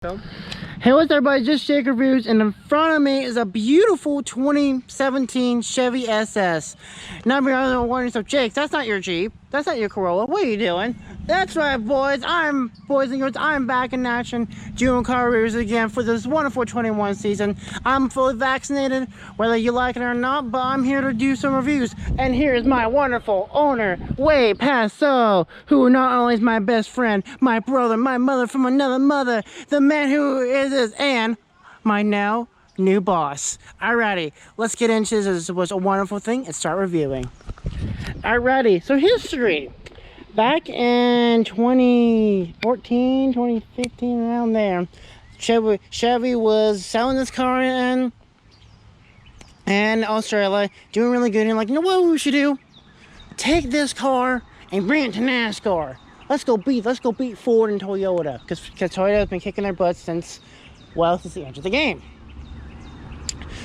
Hey, what's up, everybody? Just Jake Reviews, and in front of me is a beautiful 2017 Chevy SS. Now, I'm wondering, so Jake, that's not your Jeep. That's not your Corolla. What are you doing? That's right, boys. Boys and girls, I'm back in action doing car reviews again for this wonderful 21 season. I'm fully vaccinated, whether you like it or not, but I'm here to do some reviews. And here's my wonderful owner, Way Paso, who not only is my best friend, my brother, my mother from another mother, the man who is this, and my now new boss. Alrighty, let's get into this. This was a wonderful thing and start reviewing. Alrighty, so history. Back in 2014, 2015, around there, Chevy was selling this car in Australia, doing really good, and like, you know what we should do? Take this car and bring it to NASCAR. Let's go beat Ford and Toyota, because Toyota's been kicking their butts since the end of the game.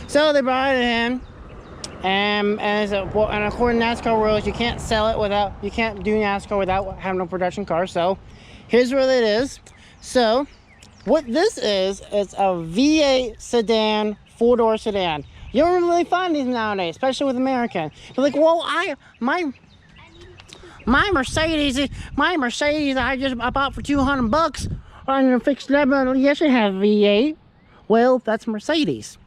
So they brought it in. And according to NASCAR rules, you can't do NASCAR without having a production car. So here's what it is. So what this is, it's a V8 sedan, 4-door sedan. You don't really find these nowadays, especially with American. They're like, well, my Mercedes I bought for $200 on a fixed level. Yes, it has V8. Well, that's Mercedes.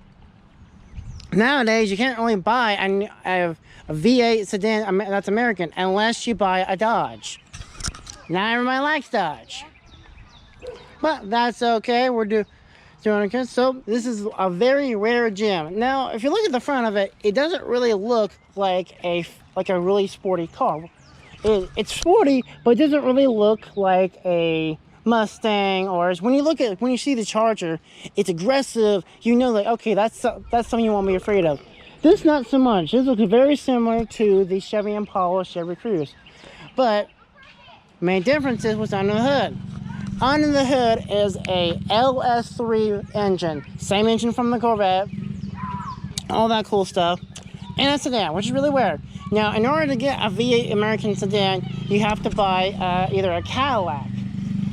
Nowadays, you can't really buy a V8 sedan that's American unless you buy a Dodge. Not everybody likes Dodge, but that's okay. We're doing okay. So this is a very rare gem. Now, if you look at the front of it, it doesn't really look like a really sporty car. It's sporty, but it doesn't really look like a Mustang, or when you see the Charger, it's aggressive. You know, like, okay, that's something you won't be afraid of. This not so much. This looks very similar to the Chevy Impala, Chevy Cruze, but main difference is what's under the hood. Under the hood is a LS3 engine, same engine from the Corvette, all that cool stuff, and a sedan, which is really weird. Now, in order to get a V8 American sedan, you have to buy either a Cadillac.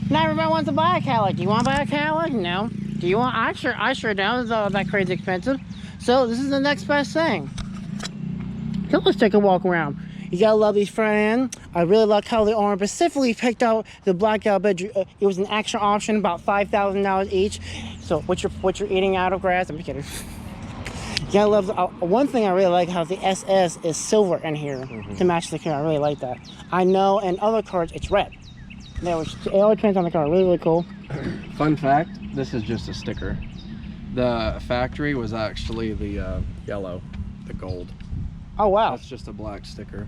Not everybody wants to buy a Cadillac. Do you want to buy a Cadillac? No. Do you want? I sure don't. It's all that crazy expensive. So this is the next best thing. So let's take a walk around. You gotta love these front end. I really like how the owner specifically picked out the blacked out bedroom. It was an extra option, about $5,000 each. So what you're eating out of grass? I'm kidding. You gotta love one thing I really like, how the SS is silver in here to match the car. I really like that. I know in other cars it's red. It all depends on the car. Really, really cool. Fun fact, this is just a sticker. The factory was actually the yellow, the gold. Oh, wow. That's just a black sticker.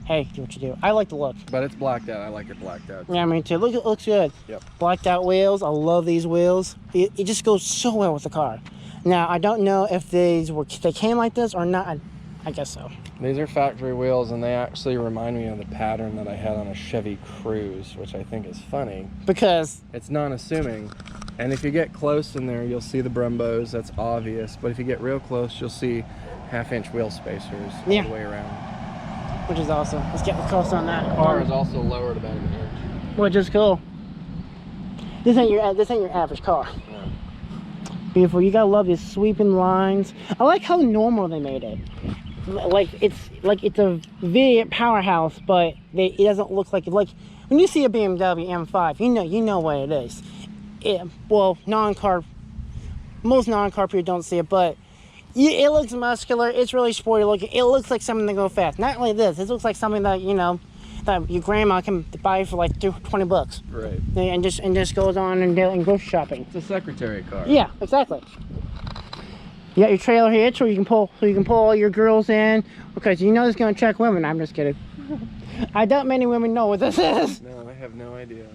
Hey, do what you do. I like the look. But it's blacked out. I like it blacked out. Yeah, me too. Look, it looks good. Yep. Blacked out wheels. I love these wheels. It just goes so well with the car. Now, I don't know if they came like this or not. I guess so. These are factory wheels, and they actually remind me of the pattern that I had on a Chevy Cruze, which I think is funny. Because? It's non-assuming. And if you get close in there, you'll see the Brembos. That's obvious. But if you get real close, you'll see half-inch wheel spacers all the way around. Which is awesome. Let's get close on that. The car is also lowered about an inch. Which is cool. This ain't your average car. Yeah. Beautiful. You gotta love these sweeping lines. I like how normal they made it. Like it's a V8 powerhouse, but it doesn't look like when you see a BMW M5, you know what it is. Well, most non-car people don't see it, but it looks muscular. It's really sporty looking. It looks like something to go fast. Not like this. It looks like something that that your grandma can buy for like $20. Right. And just goes on and go shopping. It's a secretary car. Yeah, exactly. You got your trailer hitch, so you can pull all your girls in, because you know it's gonna attract women. I'm just kidding. I doubt many women know what this is. No, I have no idea.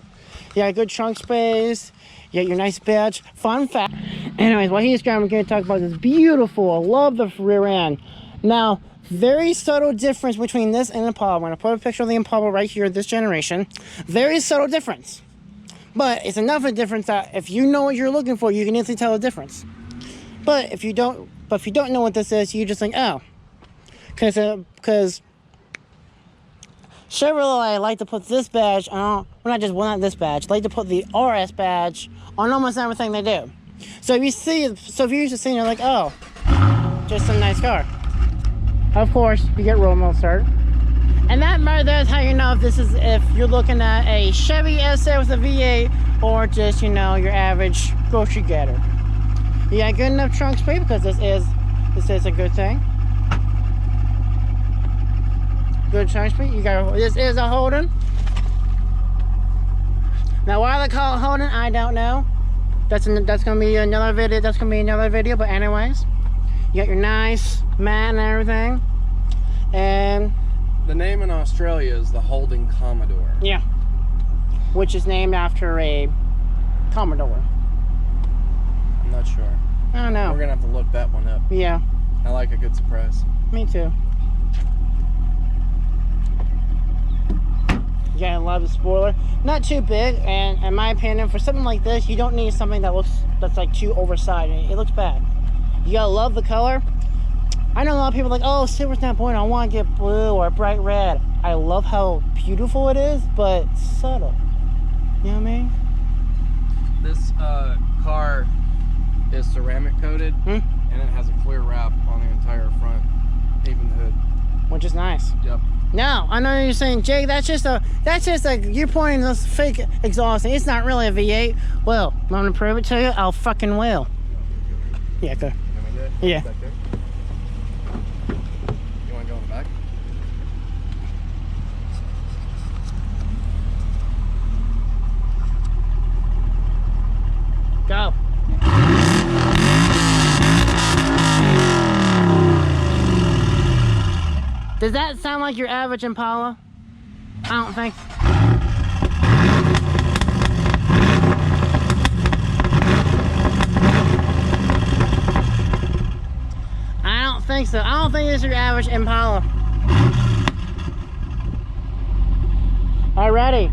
Yeah, good trunk space. You got your nice badge. Fun fact. Anyways, while he's driving, we're gonna talk about this beautiful. I love the rear end. Now, very subtle difference between this and the Impala. I'm gonna put a picture of the Impala right here, this generation. Very subtle difference, but it's enough of a difference that if you know what you're looking for, you can easily tell the difference. But if you don't know what this is, you just think, oh, because Chevrolet like to put this badge on, well, not this badge, like to put the RS badge on almost everything they do. So if you're used to seeing it, like, oh, just a nice car. Of course, you get roll mode start. And that's how you know if you're looking at a Chevy S8 with a V8 or just, you know, your average grocery getter. You got good enough trunk space because this is a good thing. Good trunk space. This is a Holden. Now why they call it Holden, I don't know. That's gonna be another video. That's gonna be another video. But anyways, you got your nice mat and everything, and the name in Australia is the Holden Commodore. Yeah, which is named after a Commodore. I'm not sure. I don't know. We're gonna have to look that one up. Yeah. I like a good surprise. Me too. You gotta love the spoiler. Not too big, and in my opinion, for something like this, you don't need something that's like too oversized. It looks bad. You gotta love the color. I know a lot of people are like, oh, silver's not point. I want to get blue or bright red. I love how beautiful it is, but subtle. You know what I mean? This car is ceramic coated, and it has a clear wrap on the entire front, even the hood. Which is nice. Yep. Now, I know you're saying, Jake, that's just you're pointing this fake exhaust. It's not really a V8. Well, I'm gonna prove it to you. I'll fucking will. Yeah, go. Yeah. Back there. You want to go in the back? Go. Does that sound like your average Impala? I don't think. I don't think so. I don't think it's your average Impala. Alrighty.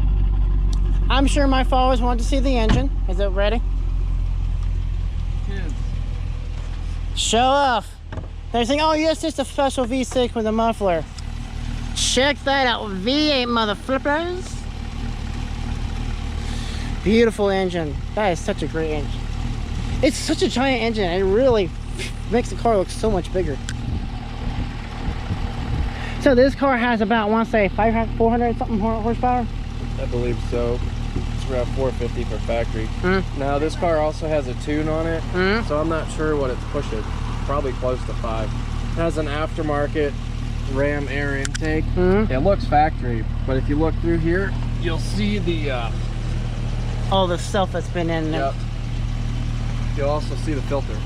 I'm sure my followers want to see the engine. Is it ready? Kids. Show off. They're saying, oh yes, just a special V6 with a muffler. Check that out, V8 mother flippers. Beautiful engine. That is such a great engine. It's such a giant engine. It really makes the car look so much bigger. So this car has about, I want to say, 400 something horsepower. I believe so. It's around 450 for factory. Now this car also has a tune on it, so I'm not sure what it's pushing. Probably close to 5. It has an aftermarket Ram air intake. It looks factory, but if you look through here, you'll see the all the stuff that's been in there. Yep. You'll also see the filter.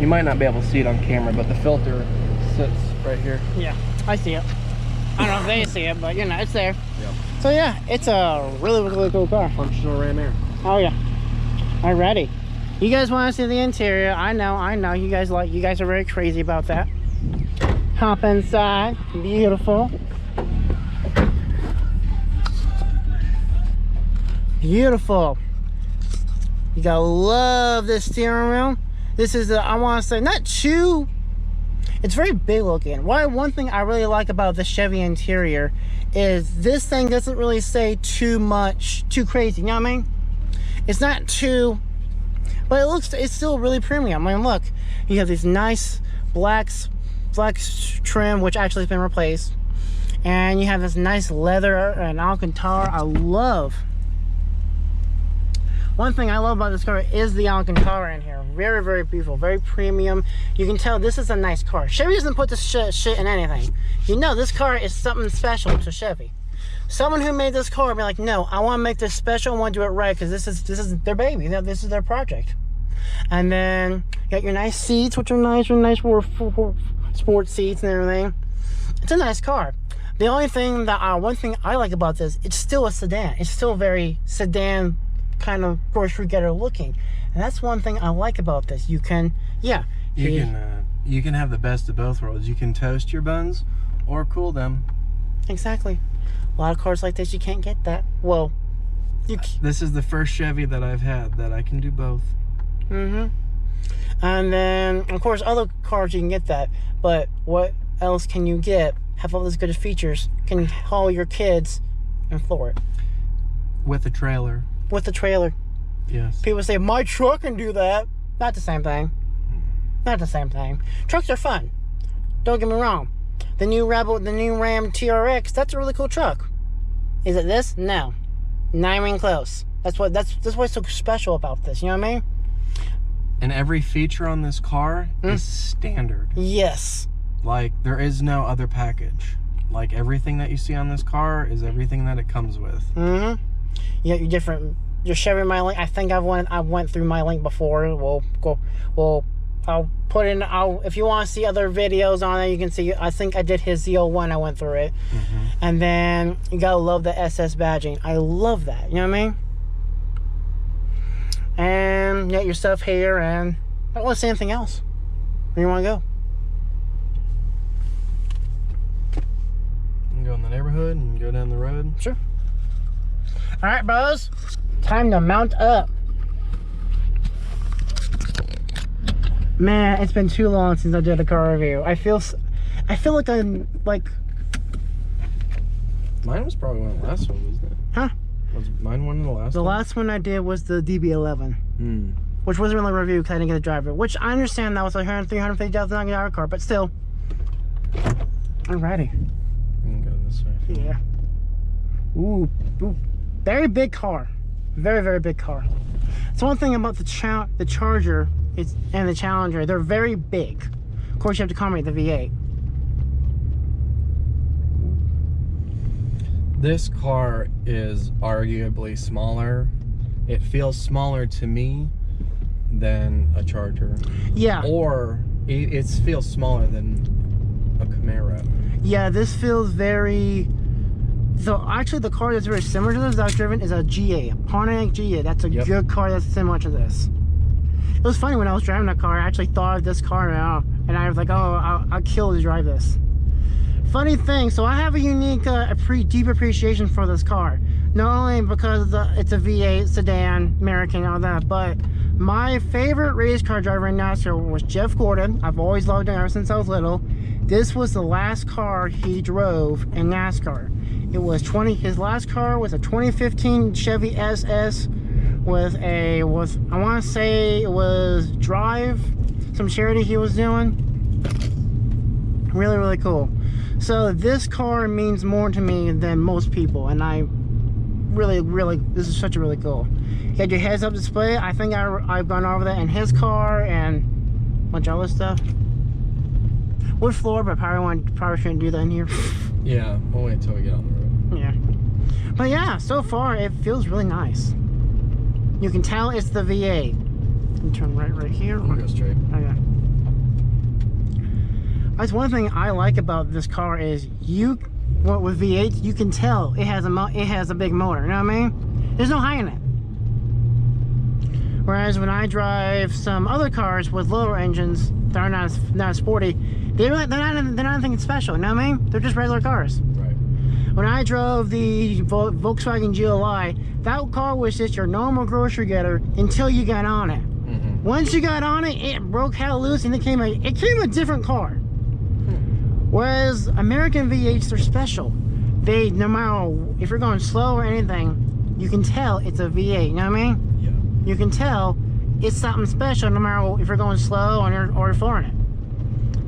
You might not be able to see it on camera, but the filter sits right here. Yeah, I see it. I don't know if they see it, but you know, it's there. Yep. So yeah, it's a really cool car. Functional Ram air. Oh yeah. Alrighty. You guys want to see the interior? I know. You guys are very crazy about that. Hop inside. Beautiful. Beautiful. You gotta love this steering wheel. This is I want to say, not too, it's very big looking. One thing I really like about the Chevy interior is this thing doesn't really say too crazy. You know what I mean? It's not too, but it's still really premium. I mean, look, you have these nice black trim, which actually has been replaced, and you have this nice leather and Alcantara. One thing I love about this car is the Alcantara in here. Very beautiful, very premium. You can tell this is a nice car. Chevy doesn't put this shit in anything. You know, this car is something special to Chevy. Someone who made this car be like, no, I want to make this special. I want to do it right because this is their baby. This is their project. And then you got your nice seats, which are nice for sports seats and everything. It's a nice car. The only thing one thing I like about this, it's still a sedan. It's still very sedan kind of grocery getter looking, and that's one thing I like about this. You can have the best of both worlds. You can toast your buns or cool them. Exactly. A lot of cars like this, you can't get that. Well, this is the first Chevy that I've had that I can do both. And then of course other cars you can get that, but what else can you get? Have all those good features. Can haul your kids and floor it. With a trailer. With the trailer. Yes. People say, my truck can do that. Not the same thing. Not the same thing. Trucks are fun. Don't get me wrong. The new Ram TRX, that's a really cool truck. Is it this? No. Not even close. That's what's so special about this, you know what I mean? And every feature on this car is standard. Yes. Like, there is no other package. Like, everything that you see on this car is everything that it comes with. Mm-hmm. Yeah, you're different. Your Chevy MyLink, I think I went through MyLink before. I'll put in, if you want to see other videos on it, you can see, I think I did his Z01, I went through it. And then, you gotta love the SS badging. I love that, you know what I mean? And, you got your stuff here, and I don't want to say anything else. Where you want to go? You can go in the neighborhood and go down the road. Sure. Alright, bros. Time to mount up. Man, it's been too long since I did a car review. I feel like I'm like... Mine was probably one of the last ones, wasn't it? Huh? Was mine one of the last The ones? last one I did was the DB11. Which wasn't really a review because I didn't get to drive it. Which I understand that was like $350,000 car, but still. Alrighty. You can go this way. Yeah. Ooh. Very big car. Very, very big car. So one thing about the Charger and the Challenger, they're very big. Of course, you have to accommodate the V8. This car is arguably smaller. It feels smaller to me than a Charger. Yeah. Or it feels smaller than a Camaro. Yeah, this feels very... So actually the car that's very similar to this that I've driven is a GA, a Pontiac GA. That's a good car that's similar to this. It was funny when I was driving that car, I actually thought of this car now, and I was like, oh, I'll kill to drive this. Funny thing, so I have a unique, deep appreciation for this car. Not only because it's a V8 sedan, American, all that, but my favorite race car driver in NASCAR was Jeff Gordon. I've always loved him ever since I was little. This was the last car he drove in NASCAR. It was his last car was a 2015 Chevy SS with I want to say it was Drive, some charity he was doing. Really, really cool. So this car means more to me than most people, and I really, this is such a really cool. You got your heads-up display. I think I've gone over that in his car and a bunch of other stuff. Wood floor, but probably shouldn't do that in here. Yeah, we'll wait until we get on the road. Yeah. But yeah, so far it feels really nice. You can tell it's the V8. You turn right here. We'll go straight. Okay. That's one thing I like about this car is with V8, you can tell it has a big motor. You know what I mean? There's no high in it. Whereas when I drive some other cars with lower engines that are not as sporty, they're not anything special. You know what I mean? They're just regular cars. Right. When I drove the Volkswagen GLI, that car was just your normal grocery getter until you got on it. Once you got on it, it broke hell loose and it came a different car. Whereas American V8s are special. They, no matter if you're going slow or anything, you can tell it's a V8. You know what I mean? Yeah. You can tell it's something special no matter if you're going slow or you're flooring it.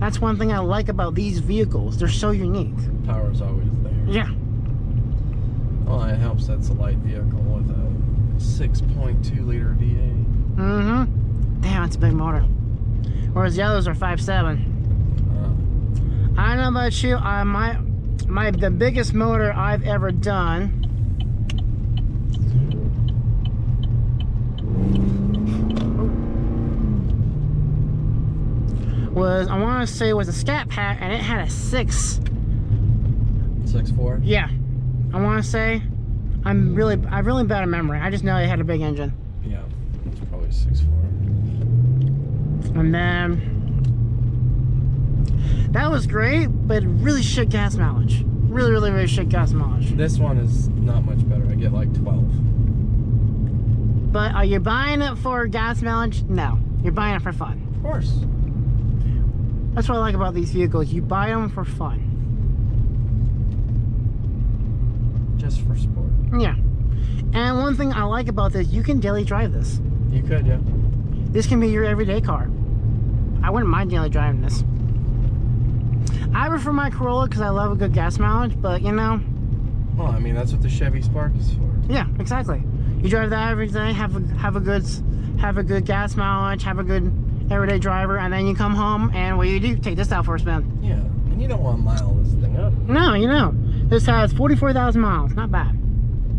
That's one thing I like about these vehicles. They're so unique. Power's always there. Yeah. Well, it helps that's a light vehicle with a 6.2 liter V8. Damn, it's a big motor. Whereas the others are 5.7. I don't know about you. The biggest motor I've ever done was, I want to say, was a Scat Pack, and it had a 6.4. Yeah, I want to say. I'm really bad at memory. I just know it had a big engine. Yeah, it's probably 6.4. And then that was great, but really shit gas mileage. Really shit gas mileage. This one is not much better. I get like 12. But are you buying it for gas mileage? No, you're buying it for fun. Of course. That's what I like about these vehicles. You buy them for fun. Just for sport. Yeah. And one thing I like about this, you can daily drive this. You could, yeah. This can be your everyday car. I wouldn't mind daily driving this. I prefer my Corolla because I love a good gas mileage, but you know. Well, I mean, that's what the Chevy Spark is for. Yeah, exactly. You drive that every day, have a good gas mileage, have a good everyday driver, and then you come home and what do? Take this out for a spin. Yeah, and you don't want to mile this thing up. No, you know. This has 44,000 miles. Not bad.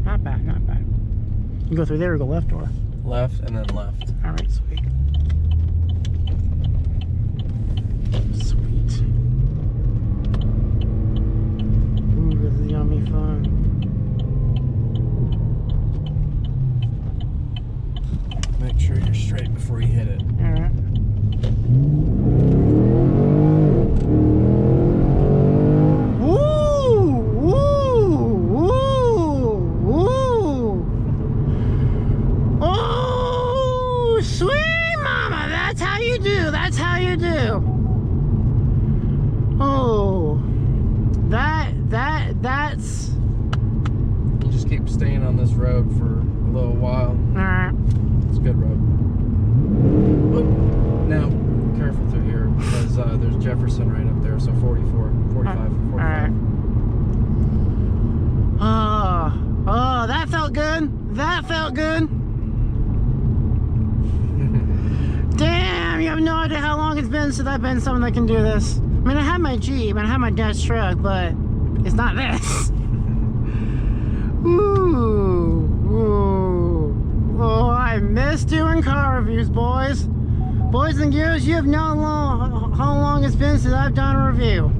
Not bad, not bad. You go through there or go left or? Left and then left. All right, sweet. Sweet. Ooh, this is yummy fun. Make sure you're straight before you hit it. All right. That's. You just keep staying on this road for a little while. Alright. It's a good road. Now, careful through here because there's Jefferson right up there, so 44, 45, 45. Alright. Oh, that felt good. That felt good. Damn, you have no idea how long it's been since I've been someone that can do this. I mean, I have my Jeep and I have my dad's truck, but it's not this. Ooh, ooh. Oh, I miss doing car reviews, boys. Boys and girls, you have no long how long it's been since I've done a review.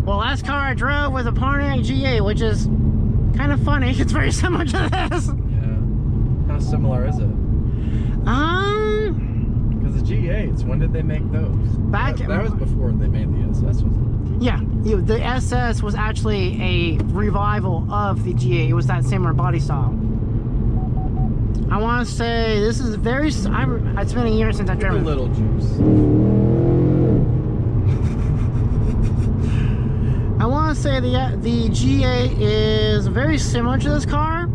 Well, last car I drove was a Pontiac G8, which is kind of funny. It's very similar to this. Yeah. How similar is it? Because the G8s, when did they make those? That was before they made the SS, wasn't it? Yeah, the SS was actually a revival of the G8. It was that similar body style. I want to say this is very. It's been a year since I've driven. A little juice. I want to say the G8 is very similar to this car.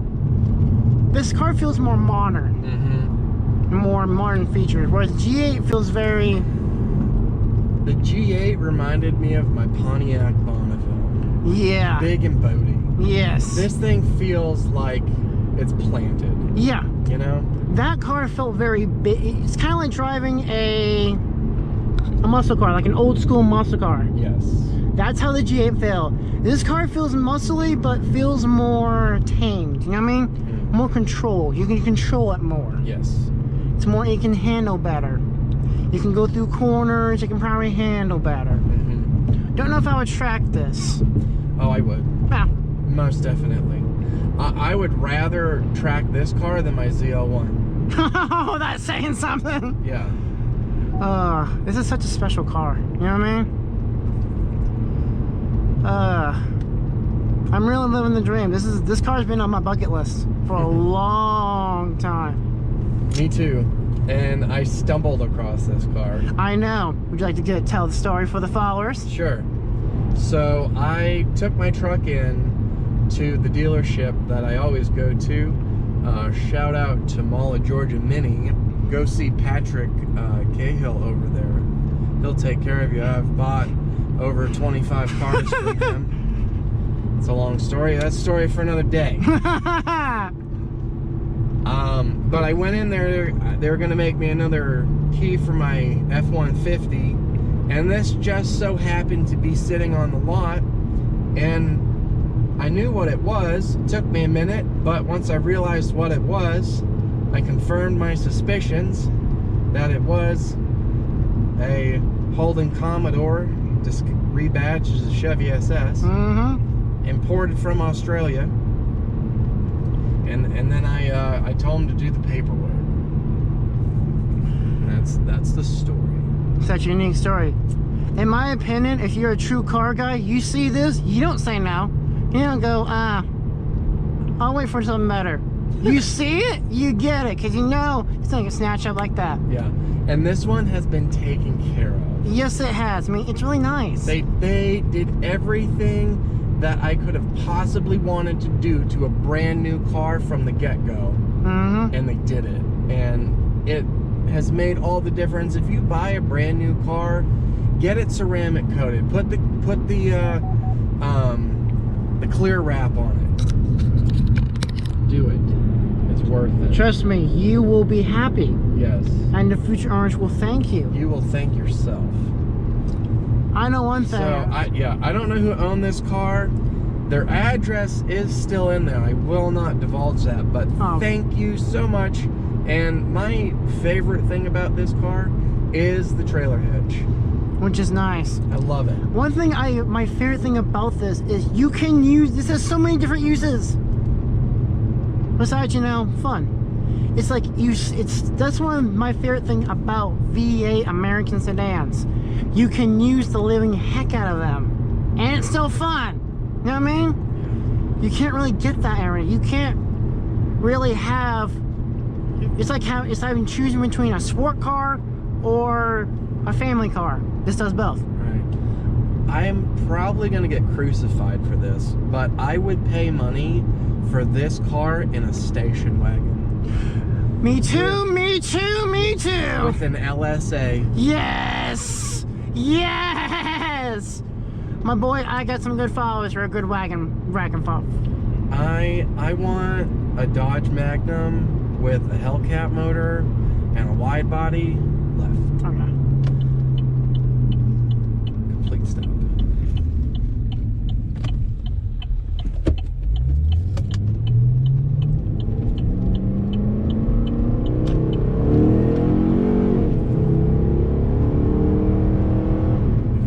This car feels more modern, more modern features, whereas the G8 feels very. The G8 reminded me of my Pontiac Bonneville. Yeah. Big and boaty. Yes. This thing feels like it's planted. Yeah. You know? That car felt very big. It's kind of like driving a muscle car, like an old school muscle car. Yes. That's how the G8 felt. This car feels muscly, but feels more tamed. You know what I mean? More control. You can control it more. Yes. It's more, you can handle better. You can go through corners, you can probably handle better. Don't know if I would track this. Oh, I would. Yeah. Most definitely. I would rather track this car than my ZL1. Oh, that's saying something. Yeah. This is such a special car. You know what I mean? I'm really living the dream. This car's been on my bucket list for a long time. Me too. And I stumbled across this car. I know. Would you like to tell the story for the followers? Sure. So I took my truck in to the dealership that I always go to. Shout out to Mall of Georgia Mini. Go see Patrick Cahill over there. He'll take care of you. I've bought over 25 cars from him. It's a long story. That's a story for another day. But I went in there, they were going to make me another key for my F-150, and this just so happened to be sitting on the lot, and I knew what it was. It took me a minute, but once I realized what it was, I confirmed my suspicions that it was a Holden Commodore, just rebadged as a Chevy SS, imported from Australia. And then I told him to do the paperwork. And that's the story. Such a unique story. In my opinion, if you're a true car guy, you see this, you don't say no. You don't go, I'll wait for something better. You see it, you get it, because you know it's not going to snatch up like that. Yeah. And this one has been taken care of. Yes, it has. I mean, it's really nice. They did everything that I could have possibly wanted to do to a brand new car from the get-go. And they did it. And it has made all the difference. If you buy a brand new car, get it ceramic coated. Put the clear wrap on it. Do it. It's worth it. Trust me, you will be happy. Yes. And the future owners will thank you. You will thank yourself. I know one thing. So, I don't know who owned this car. Their address is still in there. I will not divulge that, but thank you so much. And my favorite thing about this car is the trailer hitch. Which is nice. I love it. One thing my favorite thing about this is you can use, this has so many different uses. Besides, you know, fun. It's like, that's one of my favorite thing about V8 American sedans. You can use the living heck out of them. And it's still fun. You know what I mean? You can't really get that area. You can't really have, it's like having choosing between a sport car or a family car. This does both. Right. I am probably going to get crucified for this, but I would pay money for this car in a station wagon. Me too, me too, me too. With an LSA. Yes! Yes! My boy, I got some good followers for a good wagon follow. I want a Dodge Magnum with a Hellcat motor and a wide body left. Okay. Complete stop.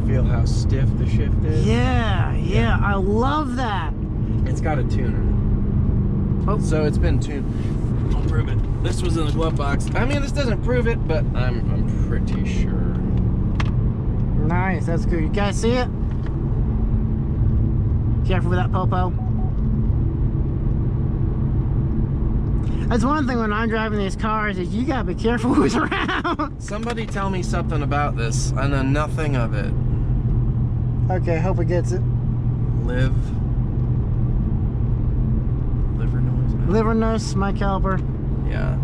Feel how stiff the shift is? Yeah, I love that. It's got a tuner. Oh. So it's been tuned. I'll prove it. This was in the glove box. I mean, this doesn't prove it, but I'm pretty sure. Nice, that's good. You guys see it? Careful with that popo. That's one thing when I'm driving these cars is you gotta be careful who's around. Somebody tell me something about this. I know nothing of it. Okay, hope it gets it. Liver noise? Liver nurse, my caliper. Yeah.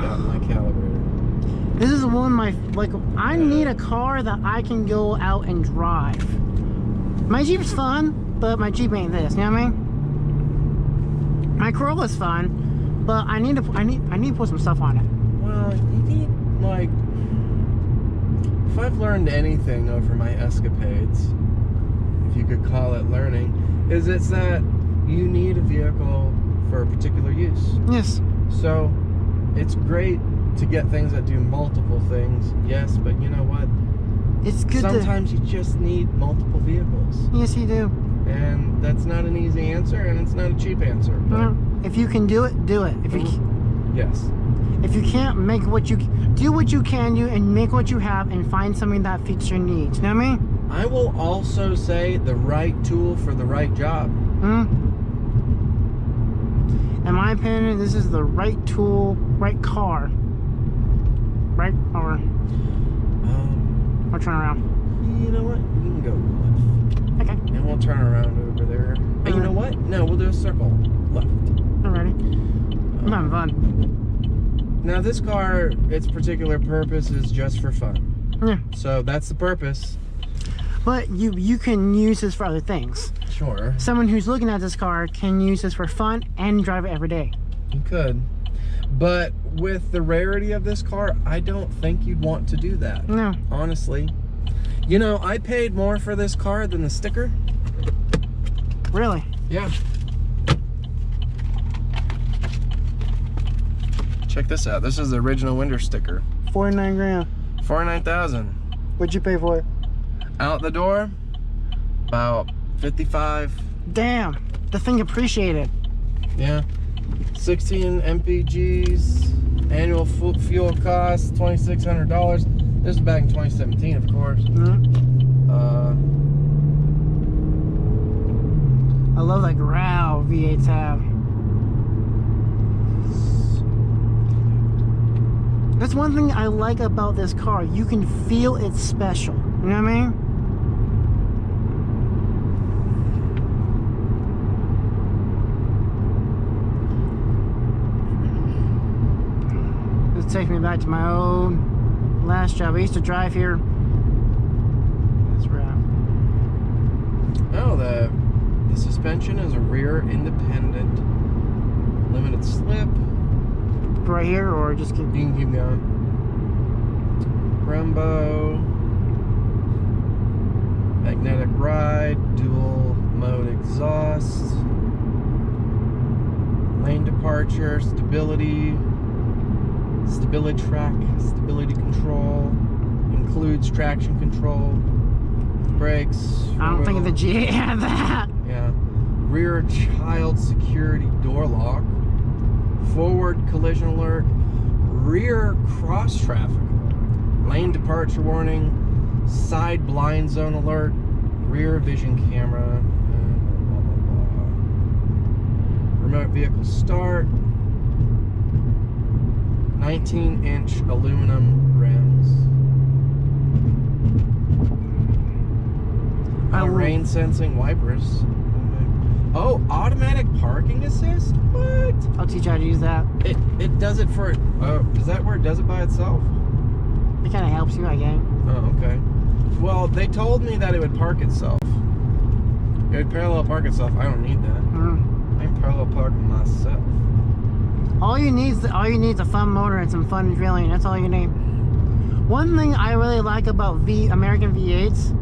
Got my calibrator. This is one of my, like, I need a car that I can go out and drive. My Jeep's fun, but my Jeep ain't this, you know what I mean? My Corolla's fun, but I need to put some stuff on it. Well, you need, like, if I've learned anything over my escapades, if you could call it learning, is it's that you need a vehicle for a particular use. Yes. So, it's great to get things that do multiple things, yes, but you know what? It's good Sometimes you just need multiple vehicles. Yes, you do. And that's not an easy answer, and it's not a cheap answer. But if you can do it, do it. If you yes. If you can't, make what you do what you can do and make what you have and find something that fits your needs. You know what I mean? I will also say the right tool for the right job. In my opinion, this is the right tool, right car. Right? Or turn around. You know what? We can go left. Okay. And we'll turn around over there. And you know what? No, we'll do a circle. Left. Alrighty. I'm having fun. Now this car, its particular purpose is just for fun. Yeah. So that's the purpose. But you can use this for other things. Sure. Someone who's looking at this car can use this for fun and drive it every day. You could. But with the rarity of this car, I don't think you'd want to do that. No. Honestly. You know, I paid more for this car than the sticker. Really? Yeah. Check this out. This is the original winter sticker. 49 grand. 49,000. What'd you pay for it? Out the door, about 55. Damn, the thing appreciated. Yeah. 16 MPGs, annual fuel cost $2,600. This is back in 2017, of course. I love that growl V8s have. That's one thing I like about this car. You can feel it's special. You know what I mean? This takes me back to my old last job. I used to drive here. That's right. Oh, the suspension is a rear independent limited slip. Right here, or just keep... You can keep going. Brembo, magnetic ride, dual mode exhaust, lane departure, stability track, stability control, includes traction control, brakes. I don't think the G had that. Yeah. Rear child security door lock, forward collision alert, rear cross traffic alert, lane departure warning, side blind zone alert, rear vision camera, blah, blah, blah. Remote vehicle start, 19-inch aluminum rims, rain sensing wipers. Oh, automatic parking assist? What? I'll teach you how to use that. It does it for... is that where it does it by itself? It kind of helps you, I guess. Oh, okay. Well, they told me that it would park itself. It would parallel park itself. I don't need that. I can parallel park myself. All you need is a fun motor and some fun drilling. That's all you need. One thing I really like about American V8s,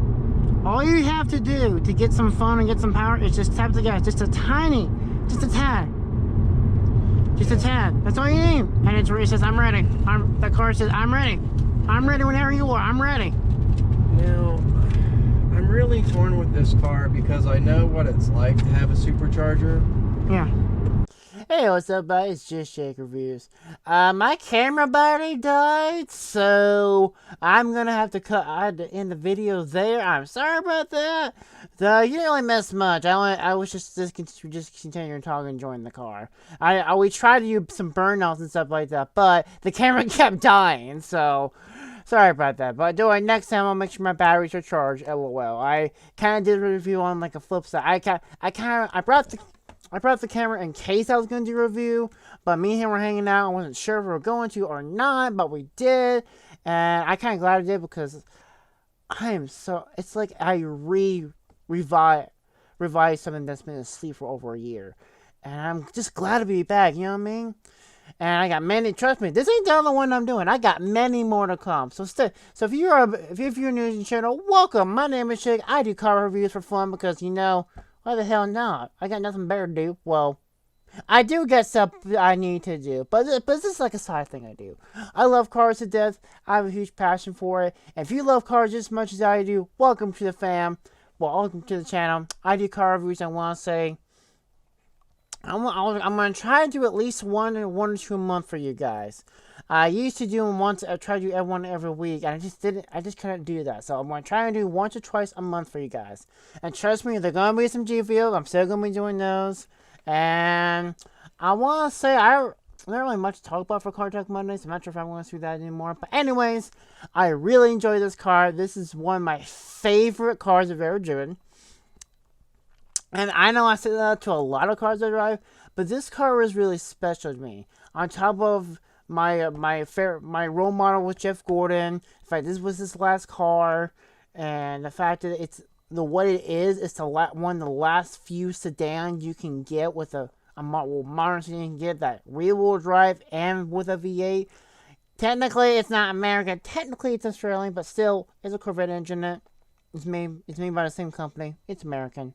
all you have to do to get some fun and get some power is just tap the gas, just a tad. Just a tad. That's all you need. And it says, I'm ready. The car says, I'm ready. I'm ready whenever you are. I'm ready. Now, I'm really torn with this car because I know what it's like to have a supercharger. Yeah. Hey, what's up, buddy? It's just Shake Reviews. My camera battery died, so I'm gonna have to I had to end the video there. I'm sorry about that. You didn't really miss much. I was just continuing talking, enjoying the car. We tried to do some burnouts and stuff like that, but the camera kept dying, so sorry about that. But doing next time, I'll make sure my batteries are charged. LOL. I kind of did a review on like a flip side. I brought the camera in case I was going to do a review, but me and him were hanging out. I wasn't sure if we were going to or not, but we did, and I'm kind of glad I did because it's like I revised something that's been asleep for over a year, and I'm just glad to be back, you know what I mean? And I got many, trust me, this ain't the only one I'm doing. I got many more to come. So if you're new to the channel, welcome. My name is Chick. I do car reviews for fun because, you know, why the hell not? I got nothing better to do. Well, I do get stuff I need to do, but this is like a side thing I do. I love cars to death. I have a huge passion for it. And if you love cars just as much as I do, welcome to the fam. Well, welcome to the channel. I do car reviews. I want to say I'm going to try to do at least one or two a month for you guys. I used to do them once. I tried to do one every week, and I just couldn't do that. So I'm going to try to do once or twice a month for you guys. And trust me, there's going to be some G videos. I'm still going to be doing those. And I want to say, there's not really much to talk about for Car Talk Mondays. I'm not sure if I want to do that anymore. But anyways, I really enjoy this car. This is one of my favorite cars I've ever driven. And I know I say that to a lot of cars I drive, but this car is really special to me. On top of my role model with Jeff Gordon, in fact, this was his last car, and the fact that it's what it is, it's one of the last few sedans you can get with a modern sedan. You can get that rear-wheel drive and with a V8. Technically, it's not American. Technically, it's Australian, but still, it's a Corvette engine in it. It's made by the same company. It's American.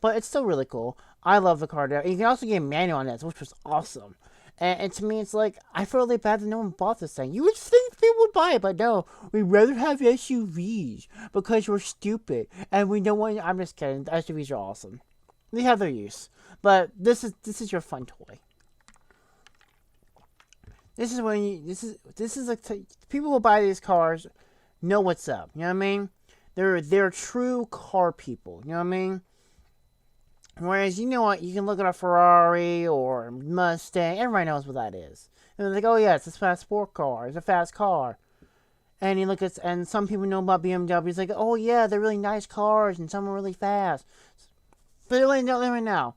But it's still really cool. I love the car there. You can also get manual on this, which was awesome. And to me, it's like, I feel really bad that no one bought this thing. You would think people would buy it, but no. We'd rather have SUVs because we're stupid. And we don't want... I'm just kidding. SUVs are awesome. They have their use. But this is your fun toy. This is when you... This is like... People who buy these cars know what's up. You know what I mean? They're true car people. You know what I mean? Whereas, you know what, you can look at a Ferrari or Mustang. Everybody knows what that is. And they're like, oh yeah, it's a fast sport car. It's a fast car. And you look at, and some people know about BMWs. Like, oh yeah, they're really nice cars, and some are really fast. But let me know.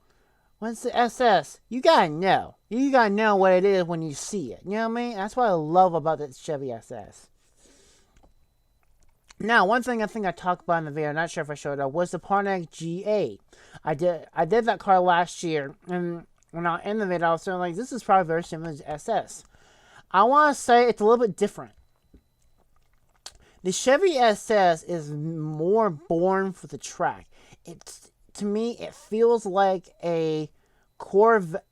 What's the SS? You gotta know. You gotta know what it is when you see it. You know what I mean? That's what I love about the Chevy SS. Now, one thing I think I talked about in the video, I'm not sure if I showed it, was the Pontiac G8. I did that car last year, and when I was in the video, I was saying, like, this is probably very similar to SS. I want to say it's a little bit different. The Chevy SS is more born for the track. To me, it feels like a Corvette,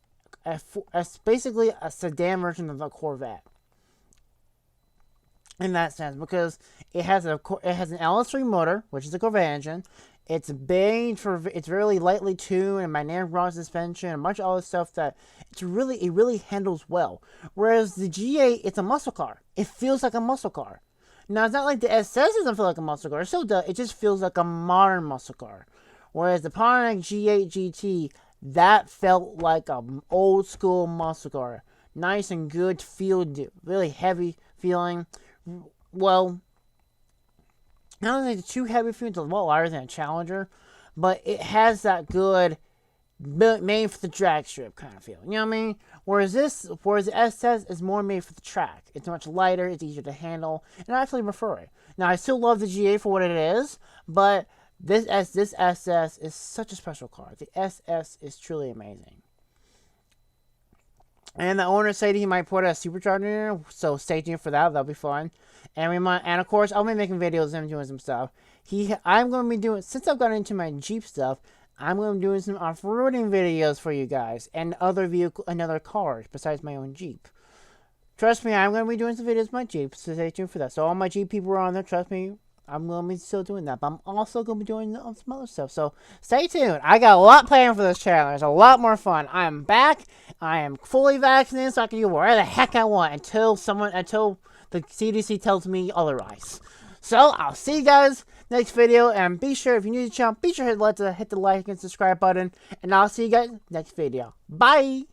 basically a sedan version of a Corvette. In that sense, because it has an LS3 motor, which is a Corvette engine. It's it's really lightly tuned, and magnetic rod suspension, and a bunch of other stuff that it really handles well. Whereas the G8, it's a muscle car. It feels like a muscle car. Now, it's not like the SS doesn't feel like a muscle car. It still does. It just feels like a modern muscle car. Whereas the Pontiac G8 GT, that felt like an old school muscle car. Nice and good feel, really heavy feeling. Well, I don't think it's too heavy feeling. It's a lot lighter than a Challenger, but it has that good made for the drag strip kind of feel. You know what I mean? Whereas the SS is more made for the track. It's much lighter, it's easier to handle, and I actually prefer it. Now, I still love the G8 for what it is, but this SS is such a special car. The SS is truly amazing. And the owner said he might put a supercharger in there, so stay tuned for that. That'll be fun. And of course, I'll be making videos of him doing some stuff. I'm going to be doing, since I've gotten into my Jeep stuff, I'm going to be doing some off-roading videos for you guys and other cars besides my own Jeep. Trust me, I'm going to be doing some videos of my Jeep, so stay tuned for that. So all my Jeep people are on there, trust me, I'm going to be still doing that. But I'm also going to be doing some other stuff. So stay tuned. I got a lot planned for this channel. There's a lot more fun. I am back. I am fully vaccinated, so I can do whatever the heck I want until the CDC tells me otherwise. So I'll see you guys next video. And be sure, if you're new to the channel, be sure to hit the like and subscribe button. And I'll see you guys next video. Bye.